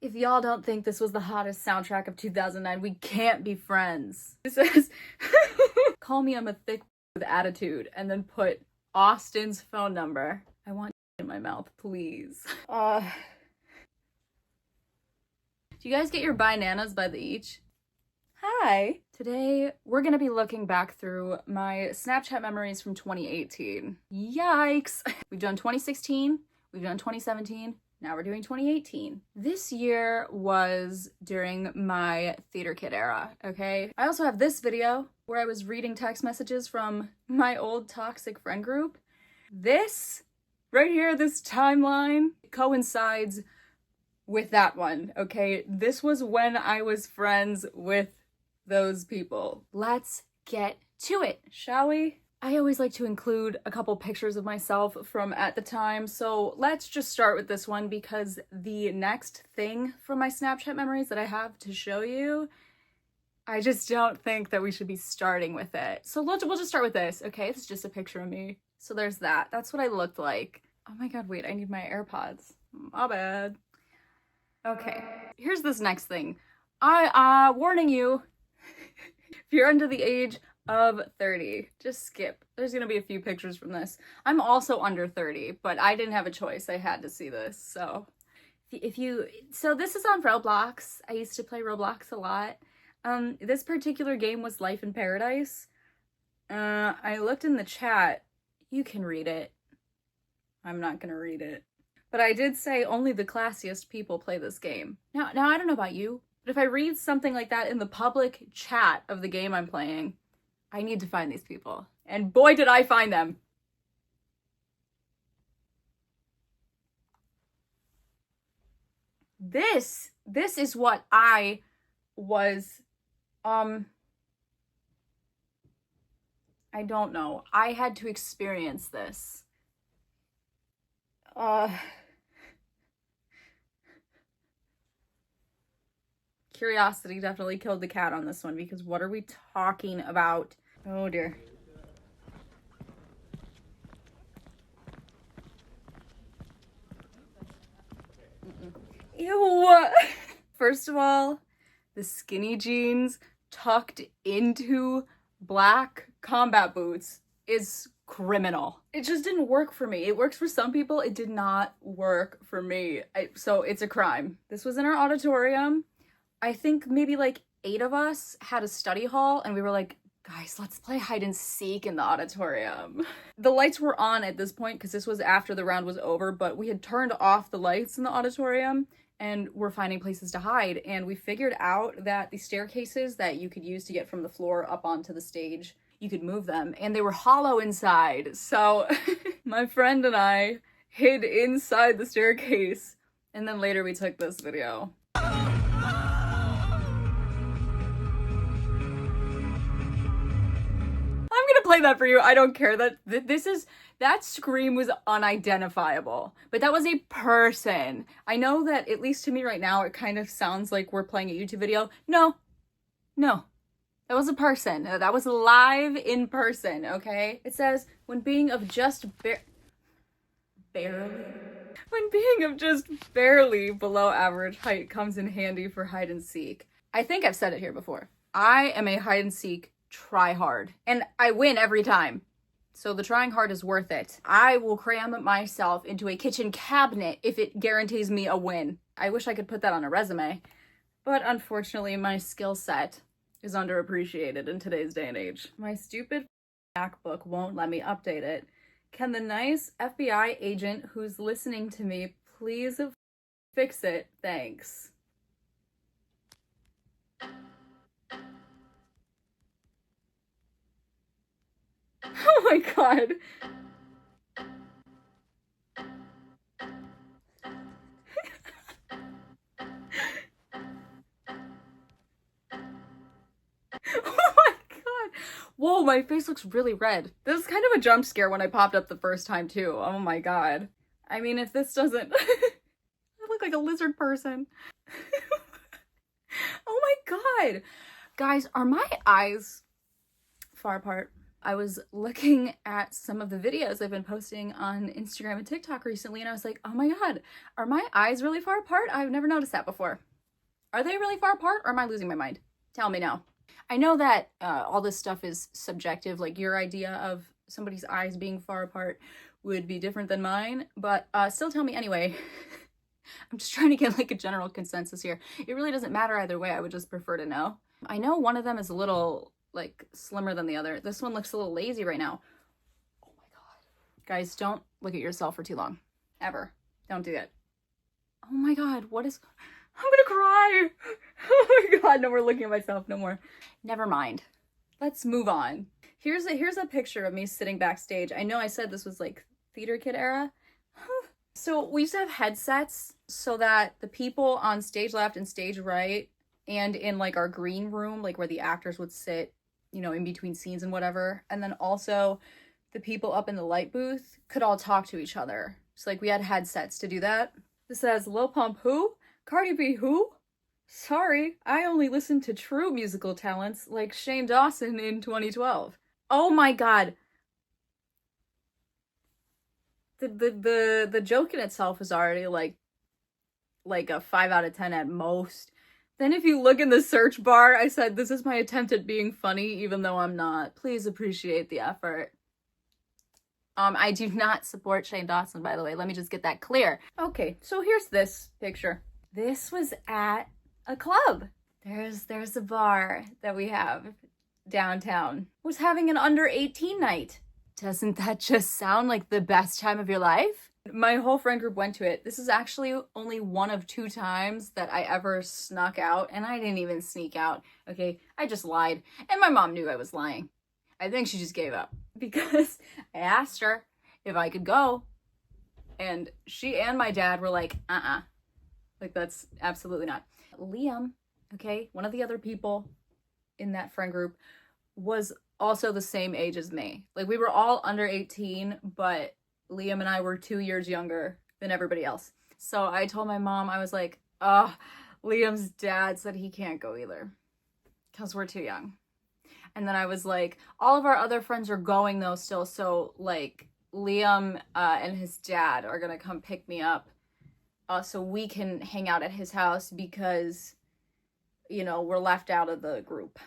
If y'all don't think this was the hottest soundtrack of 2009, we can't be friends. It says, call me, I'm a thick with attitude, and then put Austin's phone number. I want in my mouth, please. Do you guys get your bananas by the each? Hi! Today, we're gonna be looking back through my Snapchat memories from 2018. Yikes! We've done 2016, we've done 2017, now we're doing 2018. This year was during my theater kid era, okay? I also have this video where I was reading text messages from my old toxic friend group. This, right here, this timeline, coincides with that one, okay? This was when I was friends with those people. Let's get to it, shall we? I always like to include a couple pictures of myself from at the time, so let's just start with this one because the next thing from my Snapchat memories that I have to show you, I just don't think that we should be starting with it. So we'll just start with this, okay? This is just a picture of me. So there's that. That's what I looked like. Oh my god, wait, I need my AirPods. My bad. Okay, here's this next thing. Warning you, if you're under the age of 30, just skip. There's gonna be a few pictures from this. I'm also under 30, but I didn't have a choice. I had to see this, so. So this is on Roblox. I used to play Roblox a lot. This particular game was Life in Paradise. I looked in the chat. You can read it. I'm not gonna read it. But I did say only the classiest people play this game. Now I don't know about you, but if I read something like that in the public chat of the game I'm playing, I need to find these people. And boy, did I find them. This is what I was, I don't know. I had to experience this. Curiosity definitely killed the cat on this one because what are we talking about? Oh dear. Ew. First of all, the skinny jeans tucked into black combat boots is criminal. It just didn't work for me. It works for some people. It did not work for me. So it's a crime. This was in our auditorium. I think maybe like 8 of us had a study hall and we were like, guys, let's play hide and seek in the auditorium. The lights were on at this point because this was after the round was over, but we had turned off the lights in the auditorium and we're finding places to hide. And we figured out that the staircases that you could use to get from the floor up onto the stage, you could move them and they were hollow inside. So my friend and I hid inside the staircase and then later we took this video. Play that for you. I don't care. That scream was unidentifiable, but that was a person. I know that at least to me right now it kind of sounds like we're playing a YouTube video. No, that was a person. That was live in person. Okay, it says when being of just barely below average height comes in handy for hide and seek. I think I've said it here before. I am a hide and seek try hard and I win every time, so the trying hard is worth it. I will cram myself into a kitchen cabinet if it guarantees me a win. I wish I could put that on a resume, but unfortunately my skill set is underappreciated in today's day and age. My stupid MacBook won't let me update it. Can the nice FBI agent who's listening to me please fix it? Thanks. Oh my god. Oh my god. Whoa, my face looks really red. This is kind of a jump scare when I popped up the first time too. Oh my god. I mean, if this doesn't... I look like a lizard person. Oh my god. Guys, are my eyes far apart? I was looking at some of the videos I've been posting on Instagram and TikTok recently, and I was like, oh my god, are my eyes really far apart? I've never noticed that before. Are they really far apart, or am I losing my mind? Tell me now. I know that all this stuff is subjective, like your idea of somebody's eyes being far apart would be different than mine, but still tell me anyway. I'm just trying to get like a general consensus here. It really doesn't matter either way, I would just prefer to know. I know one of them is a little like slimmer than the other. This one looks a little lazy right now. Oh my god. Guys, don't look at yourself for too long. Ever. Don't do it. Oh my god, what is... I'm gonna cry! Oh my god, no more looking at myself, no more. Never mind. Let's move on. Here's a picture of me sitting backstage. I know I said this was like theater kid era. So we used to have headsets so that the people on stage left and stage right and in like our green room, like where the actors would sit, you know, in between scenes and whatever. And then also the people up in the light booth could all talk to each other. So like we had headsets to do that. This says, Lil Pump who? Cardi B who? Sorry, I only listen to true musical talents like Shane Dawson in 2012. Oh my god. The joke in itself is already like a 5 out of 10 at most. Then if you look in the search bar, I said, this is my attempt at being funny, even though I'm not. Please appreciate the effort. I do not support Shane Dawson, by the way. Let me just get that clear. Okay, so here's this picture. This was at a club. There's a bar that we have downtown. Was having an under 18 night. Doesn't that just sound like the best time of your life? My whole friend group went to it. This is actually only one of 2 times that I ever snuck out, and I didn't even sneak out, okay? I just lied, and my mom knew I was lying. I think she just gave up because I asked her if I could go, and she and my dad were like, like that's absolutely not. Liam, okay, one of the other people in that friend group was also the same age as me. Like we were all under 18, but Liam and I were 2 years younger than everybody else. So I told my mom, I was like, Liam's dad said he can't go either because we're too young. And then I was like, all of our other friends are going though still. So like Liam and his dad are gonna come pick me up so we can hang out at his house because, you know, we're left out of the group.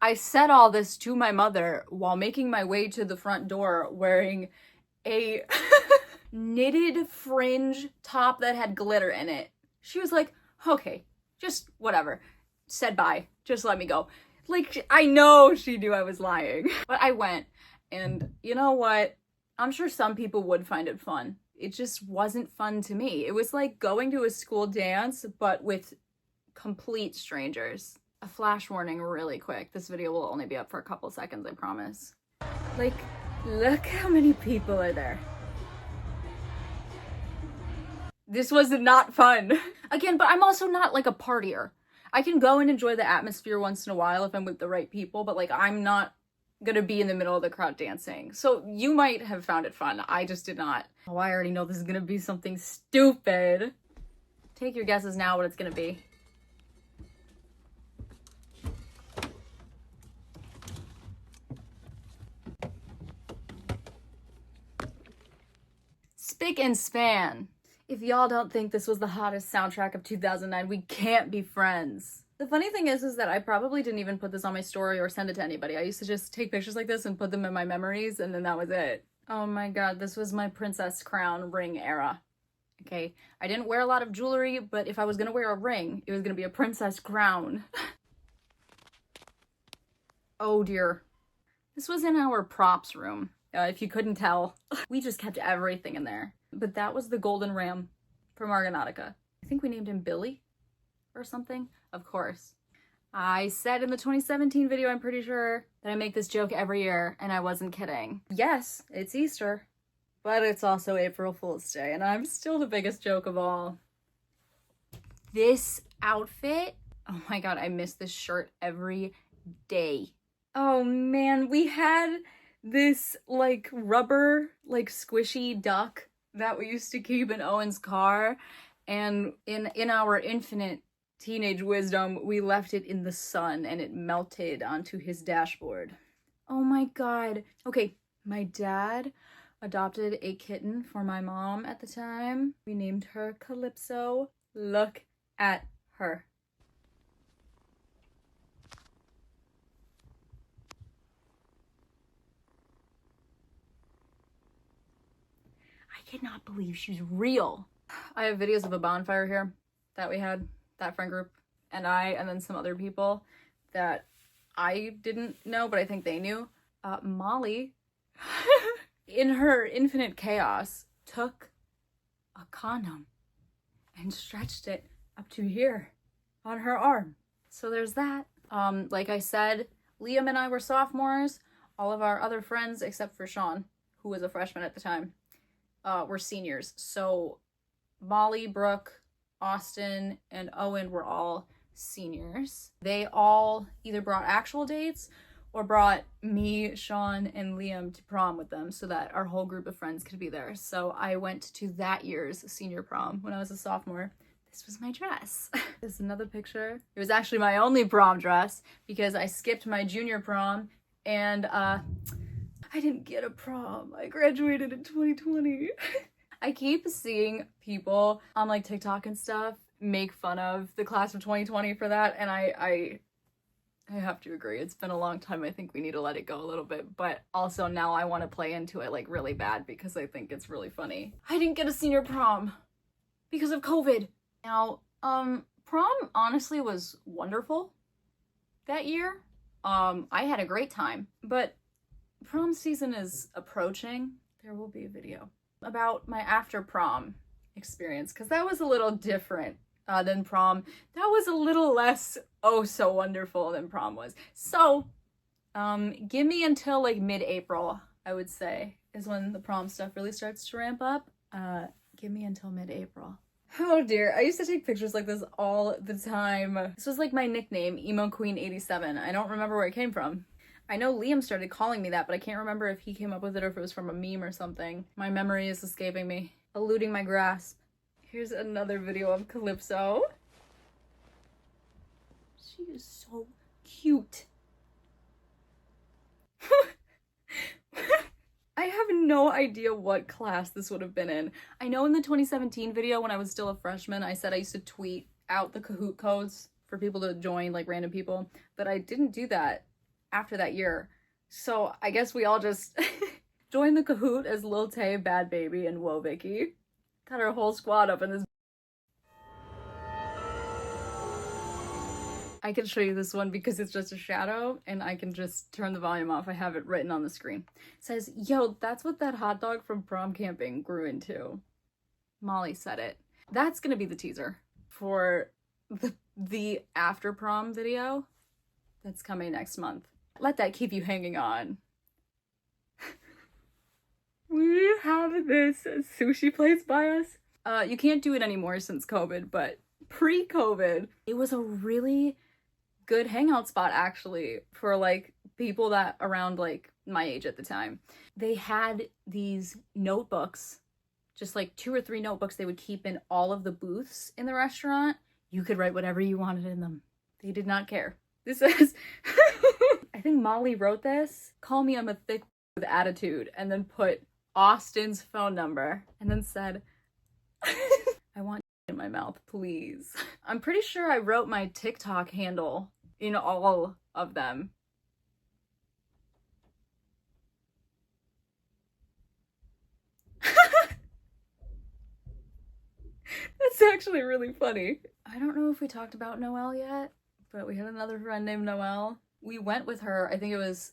I said all this to my mother while making my way to the front door wearing a knitted fringe top that had glitter in it. She was like, okay, just whatever. Said bye. Just let me go. Like, I know she knew I was lying. But I went, and you know what? I'm sure some people would find it fun. It just wasn't fun to me. It was like going to a school dance, but with complete strangers. A flash warning really quick. This video will only be up for a couple seconds, I promise. Like, look how many people are there. This was not fun. Again, but I'm also not like a partier. I can go and enjoy the atmosphere once in a while if I'm with the right people, but like I'm not gonna be in the middle of the crowd dancing. So you might have found it fun. I just did not. Oh, I already know this is gonna be something stupid. Take your guesses now what it's gonna be. Spick and span. If y'all don't think this was the hottest soundtrack of 2009, we can't be friends. The funny thing is that I probably didn't even put this on my story or send it to anybody. I used to just take pictures like this and put them in my memories, and then that was it. Oh my god, this was my princess crown ring era. Okay, I didn't wear a lot of jewelry, but if I was gonna wear a ring, it was gonna be a princess crown. Oh dear. This was in our props room, if you couldn't tell. We just kept everything in there. But that was the golden ram from Argonautica. I think we named him Billy or something. Of course. I said in the 2017 video, I'm pretty sure, that I make this joke every year, and I wasn't kidding. Yes, it's Easter, but it's also April Fool's Day, and I'm still the biggest joke of all. This outfit, oh my god, I miss this shirt every day. Oh man, we had this like rubber, like squishy duck that we used to keep in Owen's car, and in our infinite teenage wisdom, we left it in the sun and it melted onto his dashboard. Oh my God. Okay, my dad adopted a kitten for my mom at the time. We named her Calypso. Look at her. I cannot believe she's real. I have videos of a bonfire here that we had, that friend group, and then some other people that I didn't know, but I think they knew. Molly, in her infinite chaos, took a condom and stretched it up to here on her arm. So there's that. Like I said, Liam and I were sophomores. All of our other friends, except for Sean, who was a freshman at the time, were seniors. So Molly, Brooke, Austin, and Owen were all seniors. They all either brought actual dates or brought me, Sean, and Liam to prom with them so that our whole group of friends could be there. So I went to that year's senior prom when I was a sophomore. This was my dress. This is another picture. It was actually my only prom dress because I skipped my junior prom and I didn't get a prom. I graduated in 2020. I keep seeing people on like TikTok and stuff make fun of the class of 2020 for that, and I have to agree. It's been a long time. I think we need to let it go a little bit, but also now I want to play into it like really bad because I think it's really funny. I didn't get a senior prom because of COVID. Now, prom honestly was wonderful that year. I had a great time, but prom season is approaching. There will be a video about my after prom experience because that was a little different than prom. That was a little less oh so wonderful than prom was. So give me until like mid-April, I would say, is when the prom stuff really starts to ramp up. Give me until mid-April. Oh dear, I used to take pictures like this all the time. This was like my nickname, Emo Queen 87. I don't remember where it came from. I know Liam started calling me that, but I can't remember if he came up with it or if it was from a meme or something. My memory is escaping me, eluding my grasp. Here's another video of Calypso. She is so cute. I have no idea what class this would have been in. I know in the 2017 video when I was still a freshman, I said I used to tweet out the Kahoot codes for people to join, like random people, but I didn't do that after that year. So I guess we all just joined the Kahoot as Lil Tay, Bad Baby, and Whoa Vicky. Got our whole squad up in this. I can show you this one because it's just a shadow and I can just turn the volume off. I have it written on the screen. It says, yo, that's what that hot dog from prom camping grew into. Molly said it. That's gonna be the teaser for the after prom video that's coming next month. Let that keep you hanging on. We have this sushi place by us. You can't do it anymore since COVID, but pre-COVID, it was a really good hangout spot actually for like people that around like my age at the time. They had these notebooks, just like 2 or 3 notebooks they would keep in all of the booths in the restaurant. You could write whatever you wanted in them. They did not care. This says, I think Molly wrote this, call me I'm a thick with attitude, and then put Austin's phone number, and then said, I want in my mouth, please. I'm pretty sure I wrote my TikTok handle in all of them. That's actually really funny. I don't know if we talked about Noelle yet, but we had another friend named Noelle. We went with her, I think it was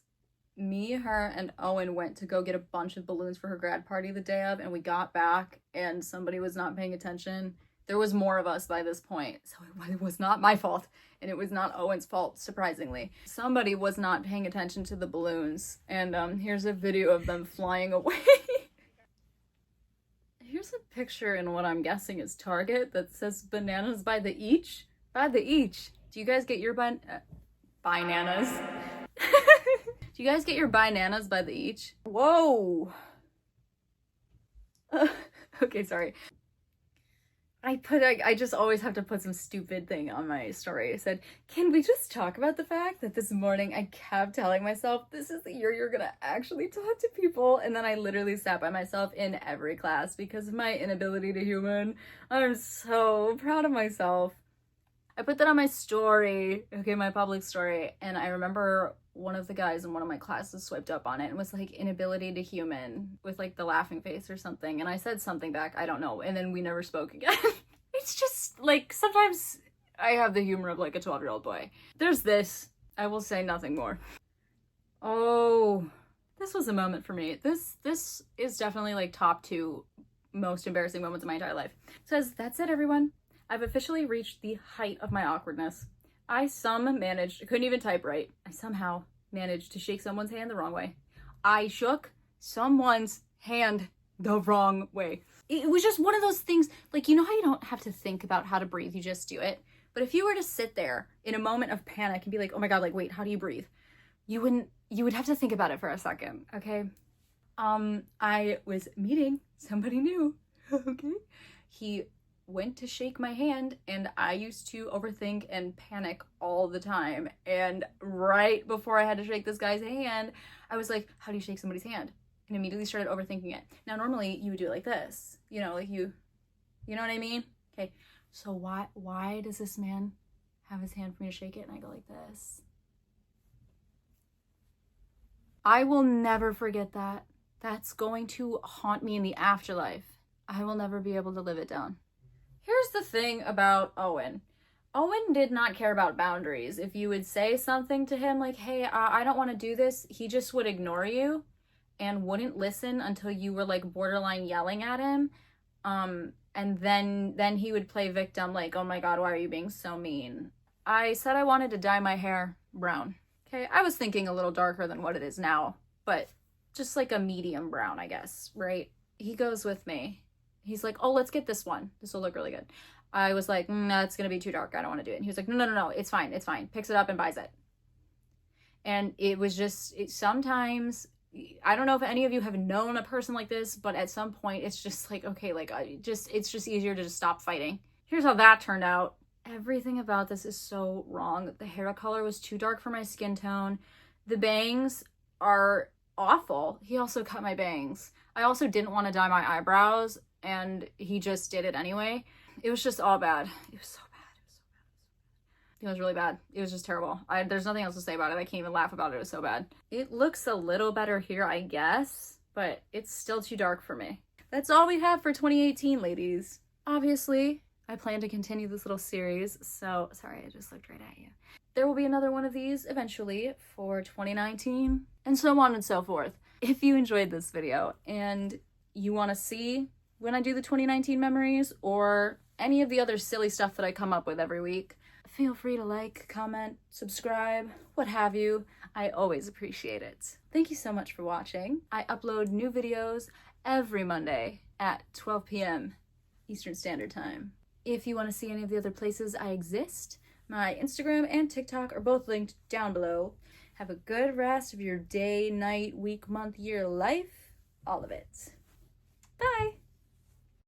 me, her, and Owen went to go get a bunch of balloons for her grad party the day of, and we got back and somebody was not paying attention. There was more of us by this point, so it was not my fault, and it was not Owen's fault, surprisingly. Somebody was not paying attention to the balloons, and here's a video of them flying away. Here's a picture in what I'm guessing is Target that says bananas by the each. By the each. Do you guys get your bananas? Do you guys get your bananas by the each? Whoa! Okay, sorry. I just always have to put some stupid thing on my story. I said, can we just talk about the fact that this morning I kept telling myself, this is the year you're gonna actually talk to people, and then I literally sat by myself in every class because of my inability to human. I'm so proud of myself. I put that on my story, okay, my public story, and I remember one of the guys in one of my classes swiped up on it and was like, inability to human, with like the laughing face or something, and I said something back, I don't know, and then we never spoke again. It's just like, sometimes I have the humor of like a 12-year-old boy. There's this. I will say nothing more. Oh, this was a moment for me. This is definitely like top 2 most embarrassing moments of my entire life. It says, that's it, everyone. I've officially reached the height of my awkwardness. I couldn't even type right. I somehow managed to shake someone's hand the wrong way. I shook someone's hand the wrong way. It was just one of those things, like, you know how you don't have to think about how to breathe, you just do it? But if you were to sit there in a moment of panic and be like, oh my God, like, wait, how do you breathe? You would have to think about it for a second, okay? I was meeting somebody new, okay? He went to shake my hand, and I used to overthink and panic all the time. And right before I had to shake this guy's hand, I was like, how do you shake somebody's hand? And immediately started overthinking it. Now, normally you would do it like this, you know, like you know what I mean? Okay, so why does this man have his hand for me to shake it? And I go like this. I will never forget that. That's going to haunt me in the afterlife. I will never be able to live it down. Here's the thing about Owen. Owen did not care about boundaries. If you would say something to him like, hey, I don't want to do this, he just would ignore you and wouldn't listen until you were like borderline yelling at him. And then he would play victim, like, oh my God, why are you being so mean? I said I wanted to dye my hair brown. Okay, I was thinking a little darker than what it is now, but just like a medium brown, I guess, right? He goes with me. He's like, oh, let's get this one. This will look really good. I was like, no, it's going to be too dark. I don't want to do it. And he was like, no, it's fine. It's fine. Picks it up and buys it. And it was just, sometimes, I don't know if any of you have known a person like this, but at some point it's just like, okay, like, it's just easier to just stop fighting. Here's how that turned out. Everything about this is so wrong. The hair color was too dark for my skin tone. The bangs are awful. He also cut my bangs. I also didn't want to dye my eyebrows, and he just did it anyway. It was just all bad. It was so bad. It was really bad. It was just terrible. There's nothing else to say about it. I can't even laugh about it. It was so bad. It looks a little better here, I guess, but it's still too dark for me. That's all we have for 2018, ladies. Obviously, I plan to continue this little series, so sorry, I just looked right at you. There will be another one of these eventually for 2019, and so on and so forth. If you enjoyed this video and you want to see when I do the 2019 memories or any of the other silly stuff that I come up with every week, feel free to like, comment, subscribe, what have you. I always appreciate it. Thank you so much for watching. I upload new videos every Monday at 12 p.m. Eastern Standard Time. If you want to see any of the other places I exist, my Instagram and TikTok are both linked down below. Have a good rest of your day, night, week, month, year, life, all of it. Bye!